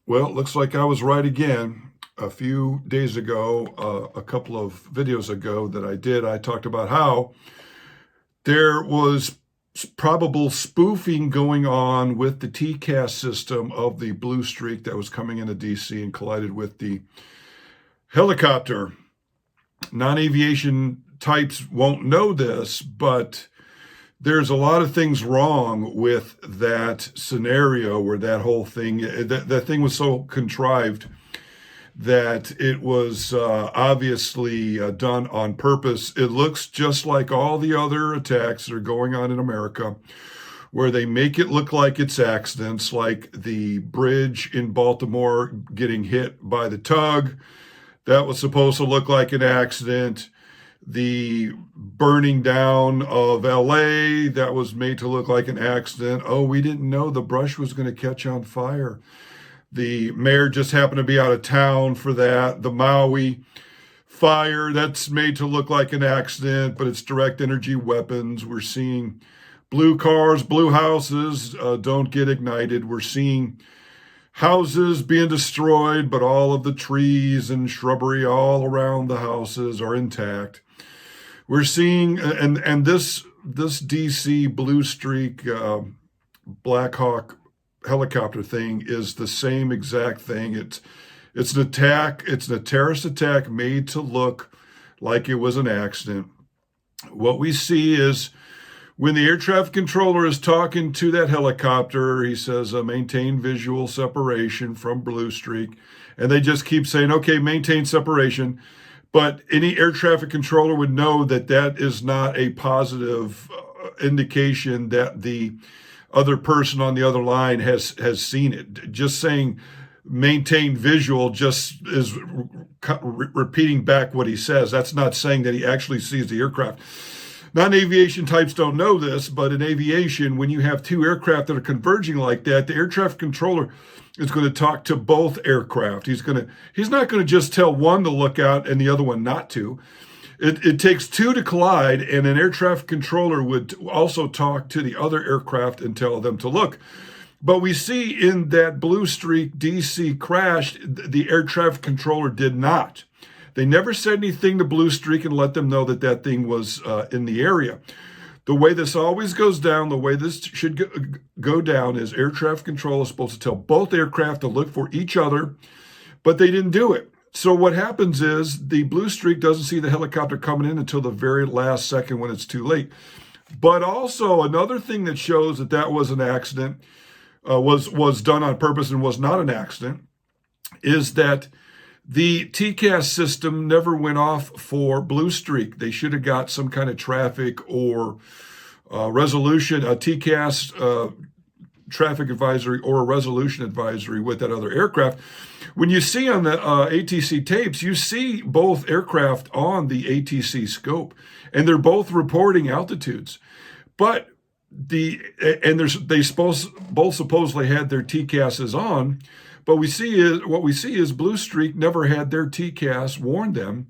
Well, it looks like I was right again. A few days ago, a couple of videos ago that I talked about how there was probable spoofing going on with the TCAS system of the Blue Streak that was coming into DC and collided with the helicopter. Non-aviation types won't know this, but there's a lot of things wrong with that scenario where that whole thing, that thing was so contrived that it was obviously done on purpose. It looks just like all the other attacks that are going on in America, where they make it look like it's accidents, like the bridge in Baltimore getting hit by the tug. That was supposed to look like an accident. The burning down of LA, that was made to look like an accident. Oh, we didn't know the brush was going to catch on fire. The mayor just happened to be out of town for that. The Maui fire, that's made to look like an accident, but it's direct energy weapons. We're seeing blue cars, blue houses don't get ignited. We're seeing houses being destroyed, but all of the trees and shrubbery all around the houses are intact. We're seeing, and this DC Blue Streak Blackhawk helicopter thing is the same exact thing. It's an attack. It's a terrorist attack made to look like it was an accident. What we see is when the air traffic controller is talking to that helicopter, he says, maintain visual separation from Blue Streak. And they just keep saying, okay, maintain separation. But any air traffic controller would know that that is not a positive indication that the other person on the other line has seen it. Just saying maintain visual just is repeating back what he says. That's not saying that he actually sees the aircraft. Non-aviation types don't know this, but in aviation, when you have two aircraft that are converging like that, the air traffic controller is going to talk to both aircraft. He's not going to just tell one to look out and the other one not to. It takes two to collide, and an air traffic controller would also talk to the other aircraft and tell them to look. But we see in that Blue Streak DC crash, the air traffic controller did not. They never said anything to Blue Streak and let them know that that thing was in the area. The way this always goes down, the way this should go down is air traffic control is supposed to tell both aircraft to look for each other, but they didn't do it. So what happens is the Blue Streak doesn't see the helicopter coming in until the very last second when it's too late. But also another thing that shows that that was an accident, was done on purpose and was not an accident, is that the TCAS system never went off for Blue Streak. They should have got some kind of traffic or resolution, a TCAS traffic advisory or a resolution advisory with that other aircraft. When you see on the ATC tapes, you see both aircraft on the ATC scope, and they're both reporting altitudes. But they both supposedly had their TCASs on. But what we see is Blue Streak never had their TCAS warn them,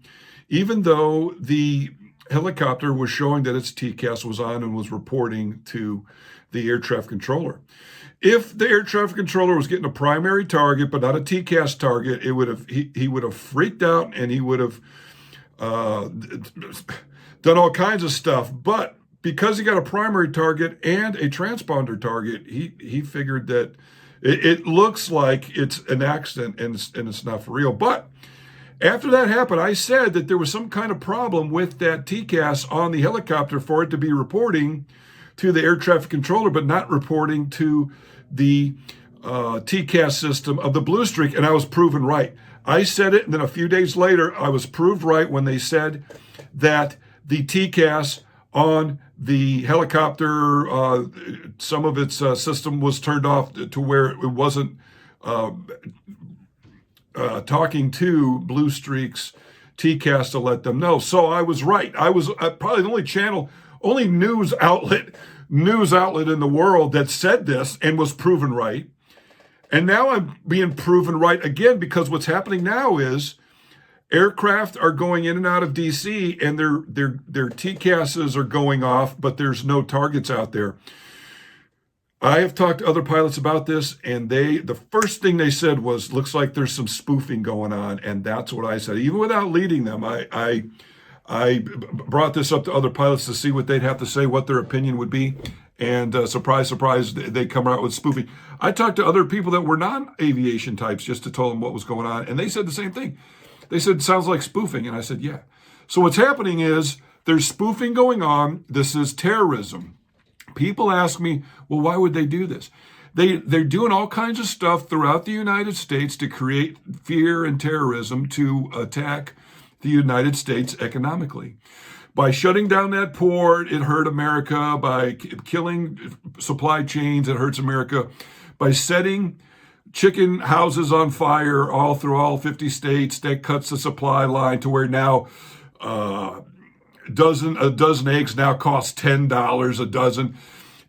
even though the helicopter was showing that its TCAS was on and was reporting to the air traffic controller. If the air traffic controller was getting a primary target but not a TCAS target, he would have freaked out and he would have done all kinds of stuff. But because he got a primary target and a transponder target, he figured that it looks like it's an accident and it's not for real. But after that happened, I said that there was some kind of problem with that TCAS on the helicopter for it to be reporting to the air traffic controller, but not reporting to the TCAS system of the Blue Streak, and I was proven right. I said it, and then a few days later, I was proved right when they said that the TCAS on the helicopter, some of its system was turned off to where it wasn't talking to Blue Streak's TCAS to let them know. So I was right. I was probably the only news outlet in the world that said this and was proven right. And now I'm being proven right again, because what's happening now is aircraft are going in and out of DC, and their TCASs are going off, but there's no targets out there. I have talked to other pilots about this, and the first thing they said was, looks like there's some spoofing going on, and that's what I said. Even without leading them, I brought this up to other pilots to see what they'd have to say, what their opinion would be, and surprise, surprise, they come out with spoofing. I talked to other people that were non-aviation types just to tell them what was going on, and they said the same thing. They said, sounds like spoofing, and I said, yeah. So what's happening is there's spoofing going on. This is terrorism. People ask me, well, why would they do this? They're doing all kinds of stuff throughout the United States to create fear and terrorism to attack the United States economically. By shutting down that port, it hurt America. By killing supply chains, it hurts America. By setting chicken houses on fire all through all 50 states, that cuts the supply line to where now a dozen eggs now costs $10 a dozen.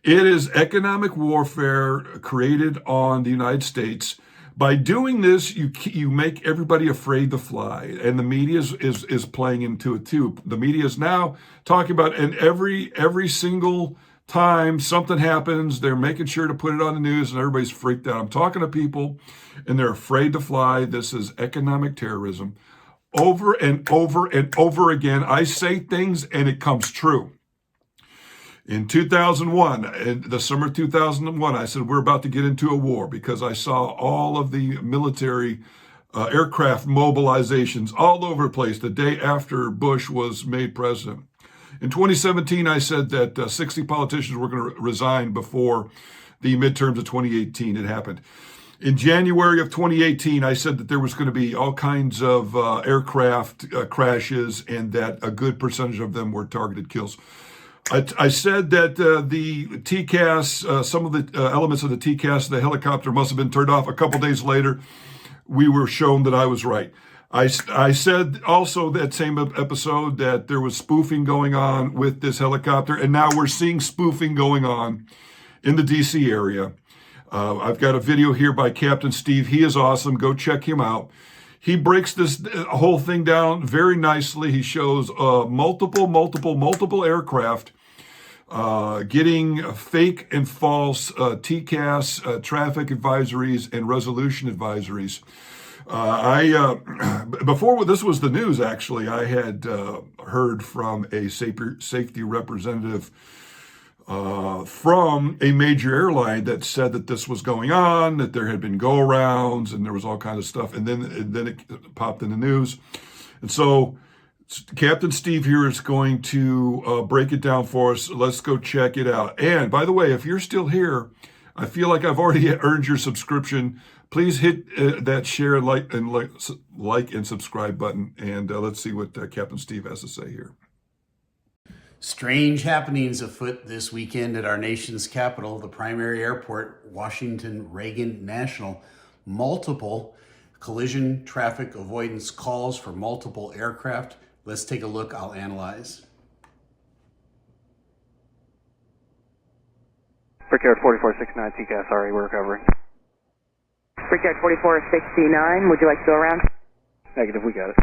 It is economic warfare created on the United States. By doing this, you make everybody afraid to fly, and the media is playing into it too. The media is now talking about, and every single time something happens, they're making sure to put it on the news, and everybody's freaked out. I'm talking to people, and they're afraid to fly. This is economic terrorism. Over and over and over again, I say things and it comes true. In 2001, in the summer of 2001, I said, we're about to get into a war because I saw all of the military aircraft mobilizations all over the place the day after Bush was made president. In 2017, I said that 60 politicians were going to resign before the midterms of 2018. It happened. In January of 2018, I said that there was going to be all kinds of aircraft crashes and that a good percentage of them were targeted kills. I said that the TCAS, some of the elements of the TCAS, the helicopter must have been turned off. A couple days later, we were shown that I was right. I said also that same episode that there was spoofing going on with this helicopter, and now we're seeing spoofing going on in the DC area. I've got a video here by Captain Steve. He is awesome. Go check him out. He breaks this whole thing down very nicely. He shows multiple aircraft getting fake and false TCAS traffic advisories and resolution advisories. Before this was the news, actually, I had heard from a safety representative from a major airline that said that this was going on, that there had been go-arounds, and there was all kinds of stuff. And then it popped in the news. And so Captain Steve here is going to break it down for us. Let's go check it out. And by the way, if you're still here, I feel like I've already earned your subscription. Please hit that share, like and subscribe button. And let's see what Captain Steve has to say here. Strange happenings afoot this weekend at our nation's capital, the primary airport, Washington Reagan National. Multiple collision traffic avoidance calls for multiple aircraft. Let's take a look. I'll analyze. Brickyard 4469 TCAS, sorry, we're recovering. Brickyard 4469, would you like to go around? Negative, we got it.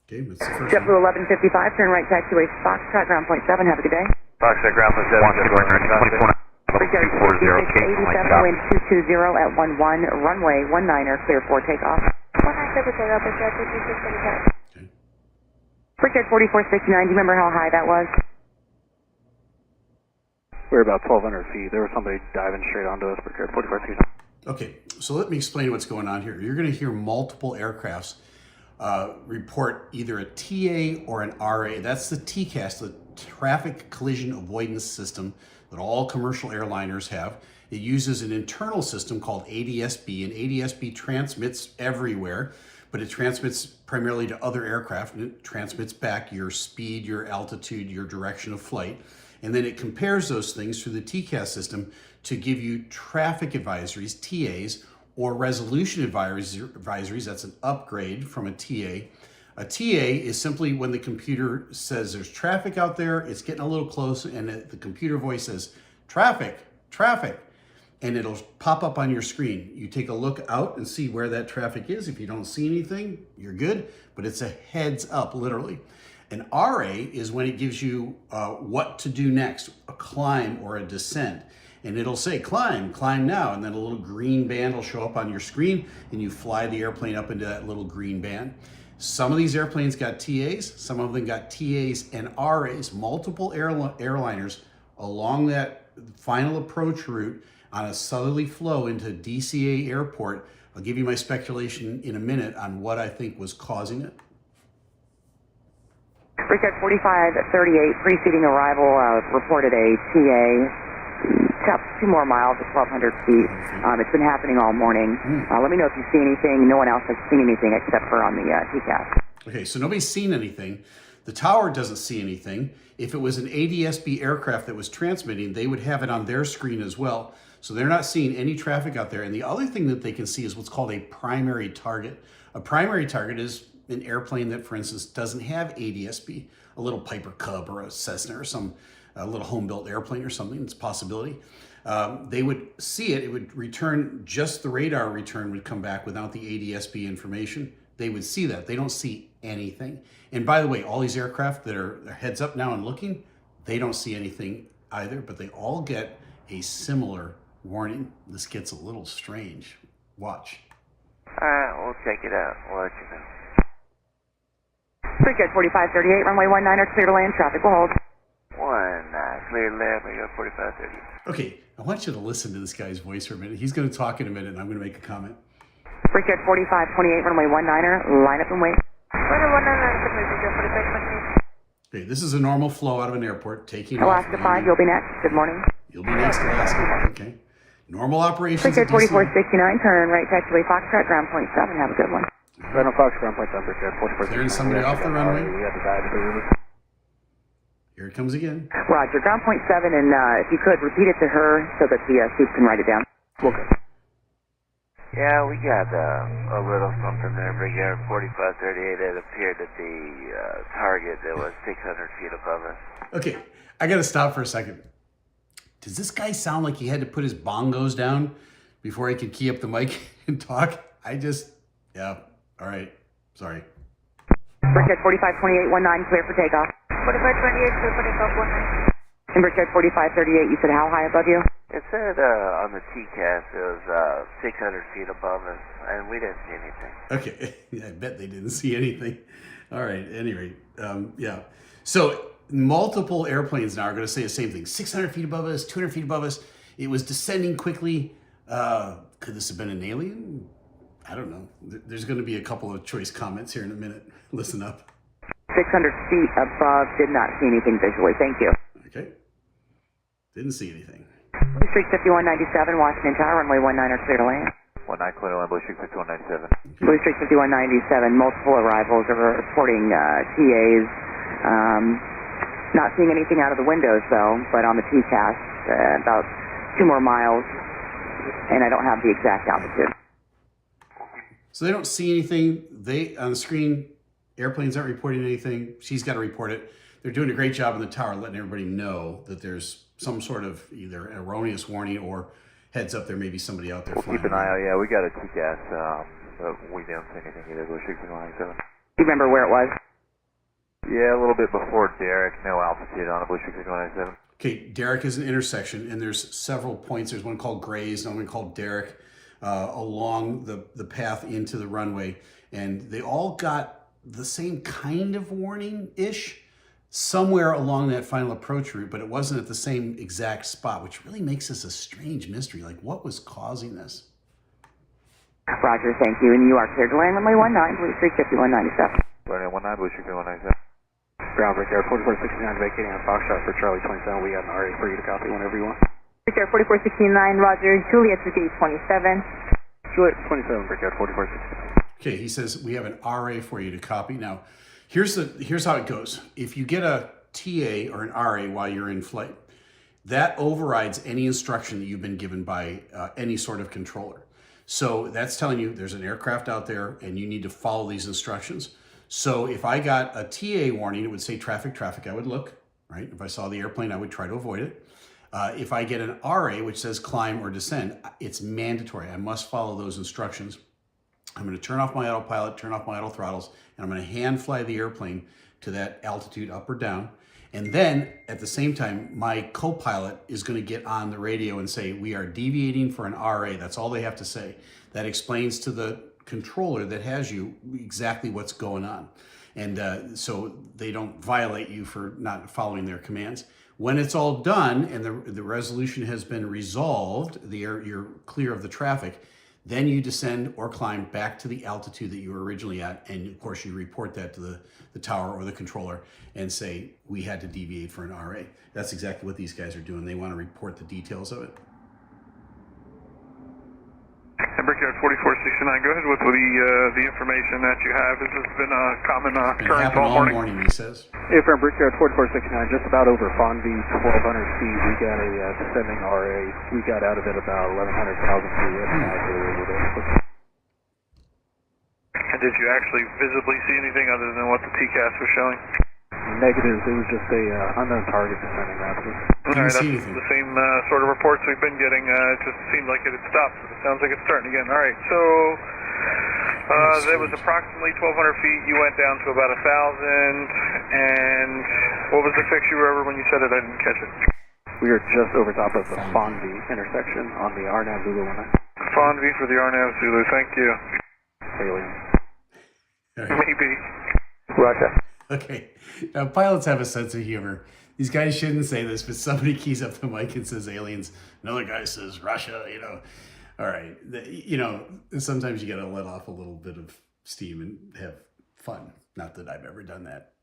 Okay, what's the first JetBlue 1155, turn right taxiway Foxtrot, ground point 7, have a good day. Foxtrot, ground point 7, going right. Brickyard 8687, wind 220 at 11, runway 19er, clear for takeoff. 19 takeoff, Brickyard 5675. Okay. Brickyard 4469, do you remember how high that was? We were about 1,200 feet. There was somebody diving straight onto us, Brickyard 4469. Okay, so let me explain what's going on here. You're going to hear multiple aircrafts report either a TA or an RA. That's the TCAS, the Traffic Collision Avoidance System that all commercial airliners have. It uses an internal system called ADS-B, and ADS-B transmits everywhere, but it transmits primarily to other aircraft, and it transmits back your speed, your altitude, your direction of flight, and then it compares those things through the TCAS system to give you traffic advisories, TAs, or resolution advisories. That's an upgrade from a TA. A TA is simply when the computer says there's traffic out there, it's getting a little close, and the computer voice says, traffic, traffic, and it'll pop up on your screen. You take a look out and see where that traffic is. If you don't see anything, you're good, but it's a heads up, literally. An RA is when it gives you what to do next, a climb or a descent. and it'll say climb now, and then a little green band will show up on your screen, and you fly the airplane up into that little green band. Some of these airplanes got TAs, some of them got TAs and RAs, multiple airliners along that final approach route on a southerly flow into DCA airport. I'll give you my speculation in a minute on what I think was causing it. Richard 4538, preceding arrival, reported a TA. About 2 more miles at 1,200 feet. It's been happening all morning. Let me know if you see anything. No one else has seen anything except for on the TCAS. Okay, so nobody's seen anything. The tower doesn't see anything. If it was an ADS-B aircraft that was transmitting, they would have it on their screen as well. So they're not seeing any traffic out there. And the other thing that they can see is what's called a primary target. A primary target is an airplane that, for instance, doesn't have ADS-B, a little Piper Cub or a Cessna or a little home-built airplane or something. It's a possibility. They would see it. It would return, just the radar return would come back without the ADS-B information. They would see that. They don't see anything. And by the way, all these aircraft that are heads up now and looking, they don't see anything either, but they all get a similar warning. This gets a little strange. Watch. All right, we'll check it out. We'll let you know. Richard 4538, runway 19 clear to land, traffic will hold. Clear left, we got 4530. Okay, I want you to listen to this guy's voice for a minute. He's going to talk in a minute, and I'm going to make a comment. Richard 4528, runway 19, line up and wait. Runway 19, Richard 4528. Okay, this is a normal flow out of an airport, taking off. Alaska 5, you'll be next. Good morning. You'll be next, Alaska. Okay. Normal operations. Richard at DC. 4469, turn right taxiway Foxtrot, ground point 7. Have a good one. Random Fox, ground point 7, Richard 4469. Clearing somebody off the runway. We got the dive to the river. Here it comes again. Roger, ground point 7, and if you could, repeat it to her so that the chief can write it down. Okay. Yeah, we got a little something there, Brigade 4538. It appeared that the target that was 600 feet above us. Okay, I got to stop for a second. Does this guy sound like he had to put his bongos down before he could key up the mic and talk? Yeah, all right, sorry. Richard 4528, 19, clear for takeoff. 4528, clear for takeoff 19. And Richard 4538, you said how high above you? It said on the TCAS it was 600 feet above us, and we didn't see anything. Okay, I bet they didn't see anything. All right, at any rate, yeah. So multiple airplanes now are going to say the same thing. 600 feet above us, 200 feet above us. It was descending quickly. Could this have been an alien? I don't know. There's going to be a couple of choice comments here in a minute. Listen up. 600 feet above, did not see anything visually. Thank you. Okay. Didn't see anything. Blue Streak 5197, Washington Tower, runway 19 clear to land. 19 clear to land, Blue Streak 5197. Blue Streak 5197, multiple arrivals are reporting TAs. Not seeing anything out of the windows though, but on the TCAS, about 2 more miles, and I don't have the exact altitude. So they don't see anything. On the screen, airplanes aren't reporting anything. She's got to report it. They're doing a great job in the tower letting everybody know that there's some sort of either erroneous warning or heads up there may be somebody out there flying. Keep an eye out. Yeah, we got a TCAS, but we didn't see anything either. Blue Streak 5197. Do you remember where it was? Yeah, a little bit before Derek. No altitude on the Blue Streak 5197. Okay, Derek is an intersection, and there's several points. There's one called Grays, another one called Derek, along the path into the runway, and they all got the same kind of warning-ish somewhere along that final approach route, but it wasn't at the same exact spot, which really makes this a strange mystery. Like, what was causing this? Roger, thank you. And you are cleared to land runway 19, Blue Streak 5197. Runway 19, Blue Streak 5197. Ground Brickyard 4469 vacating on Foxtrot for Charlie 27. We got an RA for you to copy whenever you want. Brickyard 4469, Roger. Juliet 27. Juliet 27, Brickyard 4469. Okay, he says we have an RA for you to copy. Now, here's how it goes. If you get a TA or an RA while you're in flight, that overrides any instruction that you've been given by any sort of controller. So that's telling you there's an aircraft out there and you need to follow these instructions. So if I got a TA warning, it would say traffic, traffic, I would look, right? If I saw the airplane, I would try to avoid it. If I get an RA, which says climb or descend, it's mandatory. I must follow those instructions. I'm going to turn off my autopilot, turn off my auto throttles, and I'm going to hand fly the airplane to that altitude up or down. And then at the same time, my co-pilot is going to get on the radio and say, we are deviating for an RA. That's all they have to say. That explains to the controller that has you exactly what's going on. And so they don't violate you for not following their commands. When it's all done and the resolution has been resolved, you're clear of the traffic, then you descend or climb back to the altitude that you were originally at. And of course, you report that to the tower or the controller and say, we had to deviate for an RA. That's exactly what these guys are doing. They want to report the details of it. Brickyard 4469, go ahead with the information that you have. This has been a common It occurrence happened all morning. he says. Hey, from Brickyard 4469, just about over Fonvie, 1200 feet. We got a descending RA. We got out of it about 1100,000 feet. And did you actually visibly see anything other than what the TCAS was showing? Negatives. It was just a unknown target descending rapidly. All right, see that's anything. the same sort of reports we've been getting. It just seemed like it had stopped, but it sounds like it's starting again. All right, so there was approximately 1,200 feet. You went down to about 1,000. And what was the fix you were over when you said it? I didn't catch it. We are just over top of the Fonvie intersection on the RNAV Zulu 19. Fonvie for the RNAV Zulu. Thank you. Alien. All right. Maybe. Russia. Okay. Now, pilots have a sense of humor. These guys shouldn't say this, but somebody keys up the mic and says aliens. Another guy says Russia, All right. Sometimes you got to let off a little bit of steam and have fun. Not that I've ever done that.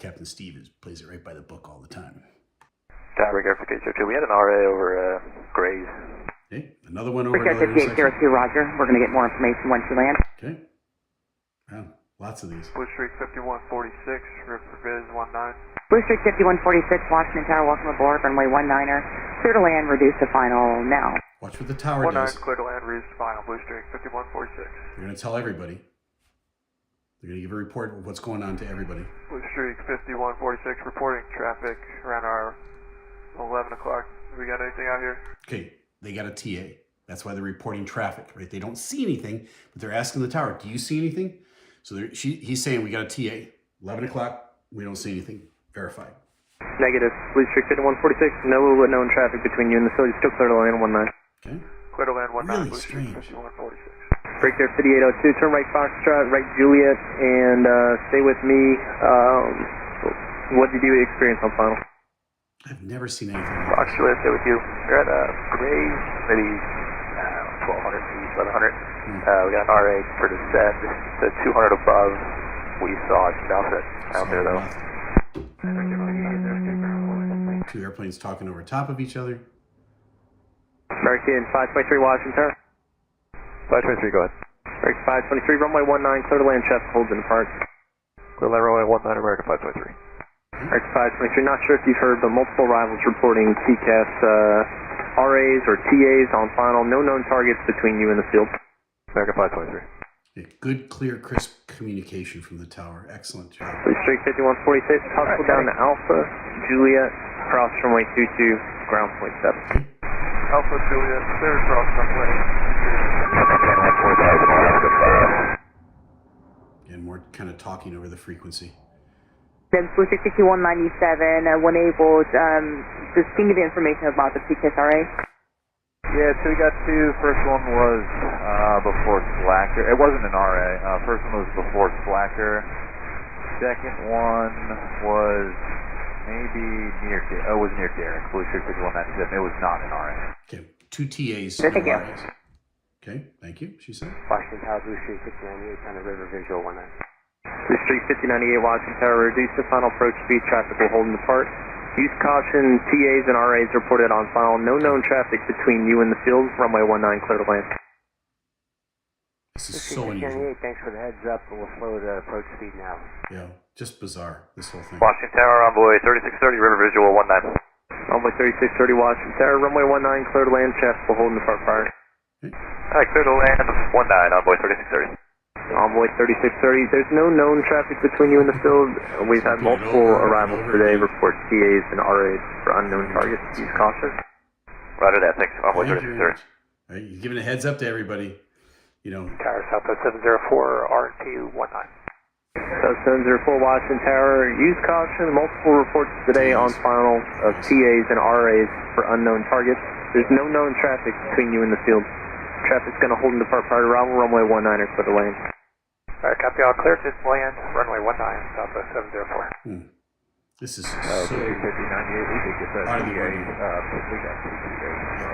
Captain Steve plays it right by the book all the time. Brickyard 5802, we had an RA over Grays. Okay. Another one over Brickyard another intersection. 5802, Roger. We're going to get more information once you land. Okay. Wow. Lots of these. Blue Streak 5146, River Viz 19. Blue Streak 5146, Washington Tower, welcome aboard. Runway 19er. Clear to land, reduce to final now. Watch what the tower 19, does. clear to land, reduced final. Blue Streak 5146. They're going to tell everybody. They're going to give a report of what's going on to everybody. Blue Streak 5146, reporting traffic around our 11 o'clock. We got anything out here? Okay, they got a TA. That's why they're reporting traffic, right? They don't see anything, but they're asking the tower, do you see anything? So he's saying we got a TA. 11 o'clock, we don't see anything. Verified. Negative. Blue Streak 5146. No known traffic between you and the facility. Still clear to land 19. Okay. Clear to land 19, Really Blue Streak strange. 5146. Brickyard 5802. Turn right Foxtrot, right Juliet, and stay with me. What did you experience on final? I've never seen anything like Fox this. Juliet, stay with you. We're at Grays, maybe 1,200 feet, 1,100. We got an RA for descend. The 200 above, we saw it bounce it out there though. Two airplanes talking over top of each other. American 523 Washington. 523, go ahead. American 523, runway 19, clear to land, chest holds in park. Clear land runway 19, American 523. American 523, not sure if you've heard, but multiple rivals reporting TCAS RAs or TAs on final. No known targets between you and the field. American 523. Okay, good, clear, crisp communication from the tower. Excellent job. Blue Streak 5146, hustle down to Alpha, Juliet, cross runway 22, ground point 7. Alpha Juliet, clear across runway. And more kind of talking over the frequency. Then Blue Streak 6197, when able, just give me the information about the TCAS-RA. Yeah, so we got two. First one was before Slacker. It wasn't an RA. First one was before Slacker. Second one was maybe near. It was near Derek. Blue Streak 5197. It was not an RA. Okay, two TAs. Thank you. RAs. Okay, thank you, she said. Washington Tower, Blue Streak 5098 on the river visual 19. Blue Streak 5098, Washington Tower, reduce to final approach speed, traffic will hold in the park. Use caution, TAs and RAs reported on file. No known traffic between you and the field. Runway 19, clear to land. This is so unusual. Thanks for the heads up. We'll slow the approach speed now. Yeah, just bizarre, this whole thing. Washington Tower, envoy 3630, river visual 19. Runway 3630, Washington Tower, runway 19, clear to land. Chest will hold in the park fire. Alright, clear to land 19, envoy 3630. Envoy 3630, there's no known traffic between you and the field. We've had multiple arrivals today. Report TAs and RAs for unknown targets. Use caution. Roger that, thanks. Envoy Thank you 3630. very much. All right, you're giving a heads up to everybody. Tower Southwest 704, RT 19. Stones are full watch and tower. Use caution. Multiple reports today on final of TAs and RAs for unknown targets. There's no known traffic between you and the field. Traffic's going to hold and depart prior to arrival. Runway 19 or clear to land. Alright, copy all clear to land. Runway 19, Southwest 704. This is Okay, 5098, we did get that. Out of the TA, way. we got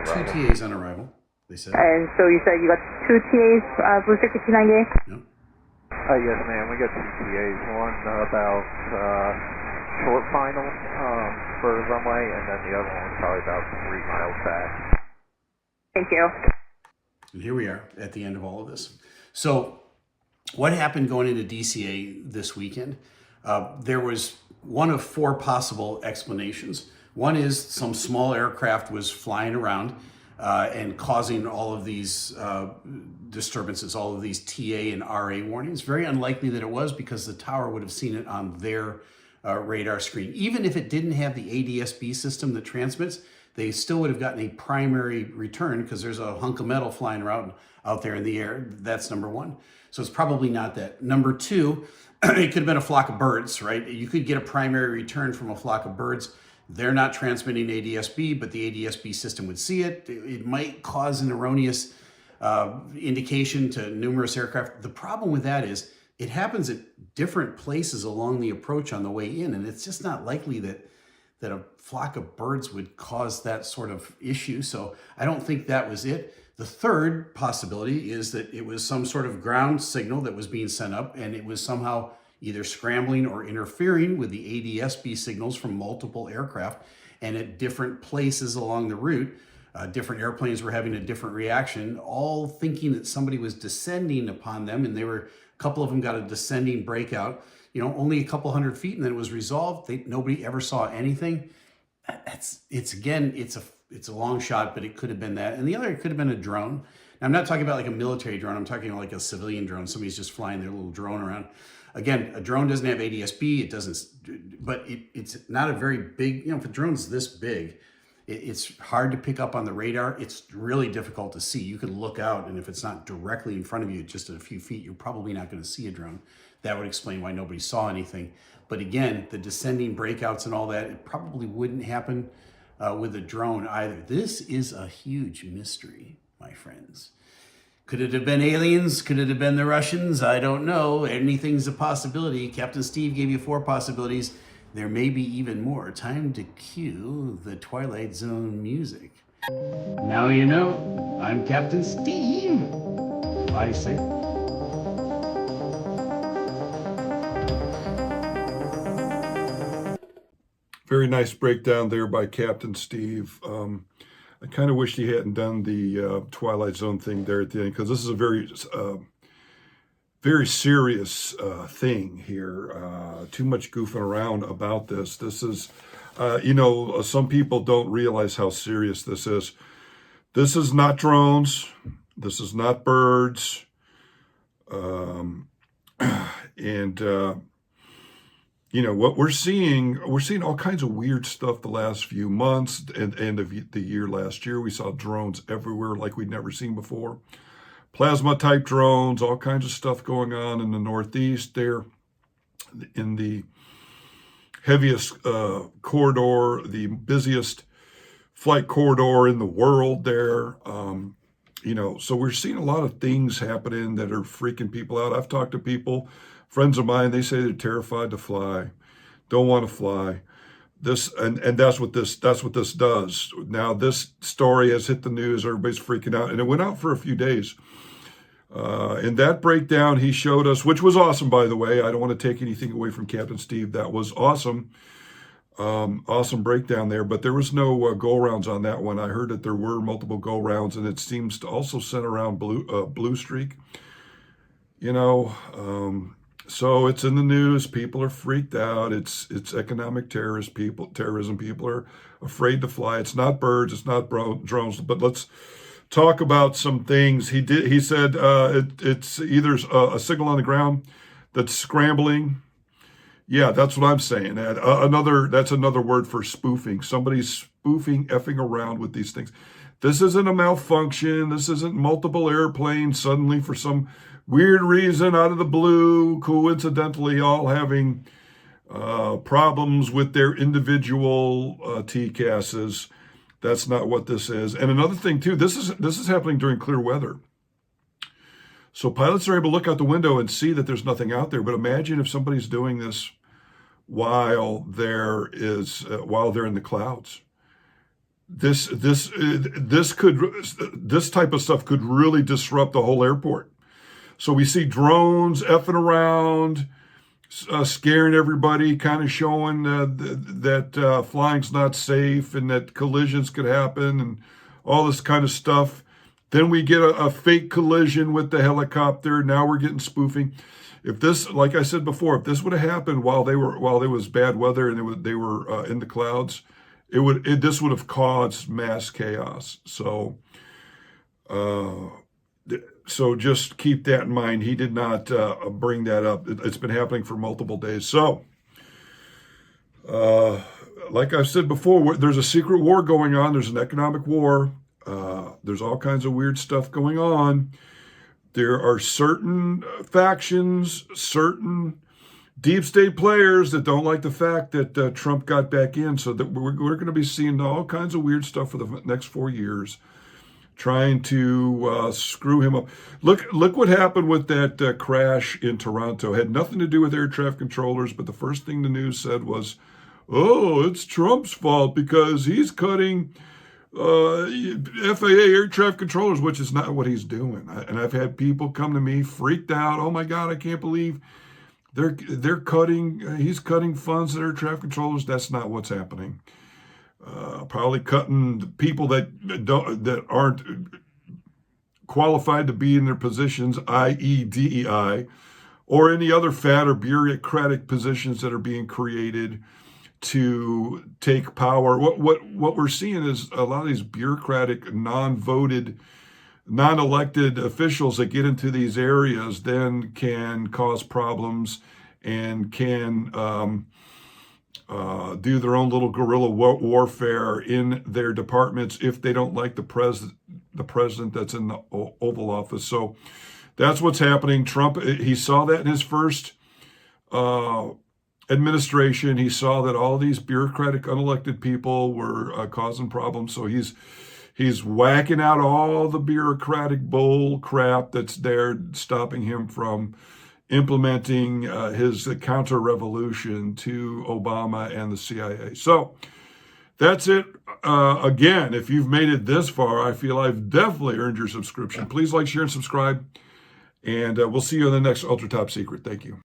two TAs on arrival, they said. And so you said you got 2 TAs, Blue 6298? Yep. Yes, ma'am. We got two TAs. One about short final for the runway, and then the other one probably about 3 miles back. Thank you. And here we are at the end of all of this. So what happened going into DCA this weekend? There was one of 4 possible explanations. One is some small aircraft was flying around and causing all of these disturbances, all of these TA and RA warnings. Very unlikely that it was, because the tower would have seen it on their radar screen. Even if it didn't have the ADS-B system that transmits, they still would have gotten a primary return, because there's a hunk of metal flying around out there in the air. That's number one. So it's probably not that. Number two, it could have been a flock of birds, right? You could get a primary return from a flock of birds. They're not transmitting ADS-B, but the ADS-B system would see it. It might cause an erroneous indication to numerous aircraft. The problem with that is it happens at different places along the approach on the way in, and it's just not likely that a flock of birds would cause that sort of issue. So I don't think that was it. The third possibility is that it was some sort of ground signal that was being sent up, and it was somehow either scrambling or interfering with the ADS-B signals from multiple aircraft, and at different places along the route, different airplanes were having a different reaction, all thinking that somebody was descending upon them, and a couple of them got a descending breakout, only a couple hundred feet, and then it was resolved. Nobody ever saw anything. It's a long shot, but it could have been that. And the other, it could have been a drone. Now, I'm not talking about like a military drone. I'm talking like a civilian drone. Somebody's just flying their little drone around. Again, a drone doesn't have ADS-B. It doesn't, but it's not a very big, if a drone's this big, it's hard to pick up on the radar. It's really difficult to see. You can look out, and if it's not directly in front of you, just at a few feet, you're probably not going to see a drone. That would explain why nobody saw anything. But again, the descending breakouts and all that, it probably wouldn't happen with a drone either. This is a huge mystery, my friends. Could it have been aliens? Could it have been the Russians? I don't know. Anything's a possibility. Captain Steve gave you 4 possibilities. There may be even more. Time to cue the Twilight Zone music. Now you know. I'm Captain Steve. I say. Very nice breakdown there by Captain Steve. I kind of wish he hadn't done the Twilight Zone thing there at the end, because this is a very serious thing here. Too much goofing around about this. This is, some people don't realize how serious this is. This is not drones. This is not birds. What we're seeing all kinds of weird stuff the last few months and end of the year last year. We saw drones everywhere like we'd never seen before. Plasma type drones, all kinds of stuff going on in the Northeast there, in the heaviest corridor, the busiest flight corridor in the world there. So we're seeing a lot of things happening that are freaking people out. I've talked to people, friends of mine, they say they're terrified to fly, don't want to fly. This and that's what this does. Now this story has hit the news, everybody's freaking out, and it went out for a few days. In that breakdown he showed us, which was awesome, by the way. I don't want to take anything away from Captain Steve. That was awesome. Awesome breakdown there, but there was no go-rounds on that one. I heard that there were multiple go-rounds, and it seems to also center around Blue Streak. So it's in the news. People are freaked out. It's economic terrorism. People are afraid to fly. It's not birds. It's not drones. But let's talk about some things. He said it's either a signal on the ground that's scrambling. Yeah, that's what I'm saying. That's another word for spoofing. Somebody's spoofing, effing around with these things. This isn't a malfunction. This isn't multiple airplanes suddenly for some weird reason out of the blue, coincidentally all having problems with their individual TCASs. That's not what this is. And another thing too, this is happening during clear weather. So pilots are able to look out the window and see that there's nothing out there. But imagine if somebody's doing this while they're in the clouds. This type of stuff could really disrupt the whole airport. So we see drones effing around, scaring everybody, kind of showing that flying's not safe and that collisions could happen and all this kind of stuff. Then we get a fake collision with the helicopter. Now we're getting spoofing. If this, like I said before, if this would have happened while there was bad weather and they were in the clouds, this would have caused mass chaos. So just keep that in mind. He did not bring that up. It's been happening for multiple days. So, like I've said before, there's a secret war going on. There's an economic war. There's all kinds of weird stuff going on. There are certain factions, certain deep state players that don't like the fact that Trump got back in. So that we're going to be seeing all kinds of weird stuff for the next 4 years, trying to screw him up. Look what happened with that crash in Toronto. It had nothing to do with air traffic controllers, but the first thing the news said was, oh, it's Trump's fault because he's cutting FAA air traffic controllers, which is not what he's doing. And I've had people come to me freaked out. Oh my God, I can't believe they're cutting. He's cutting funds at air traffic controllers. That's not what's happening. Probably cutting the people that aren't qualified to be in their positions, i.e. DEI, or any other fat or bureaucratic positions that are being created to take power. What we're seeing is a lot of these bureaucratic, non-voted, non-elected officials that get into these areas then can cause problems and can do their own little guerrilla warfare in their departments if they don't like the president that's in the Oval Office. So that's what's happening. Trump, he saw that in his first administration. He saw that all these bureaucratic, unelected people were causing problems. So he's whacking out all the bureaucratic bull crap that's there, stopping him from implementing his counter-revolution to Obama and the CIA. So that's it. Again, if you've made it this far, I feel I've definitely earned your subscription. Please like, share, and subscribe. And we'll see you in the next Ultra Top Secret. Thank you.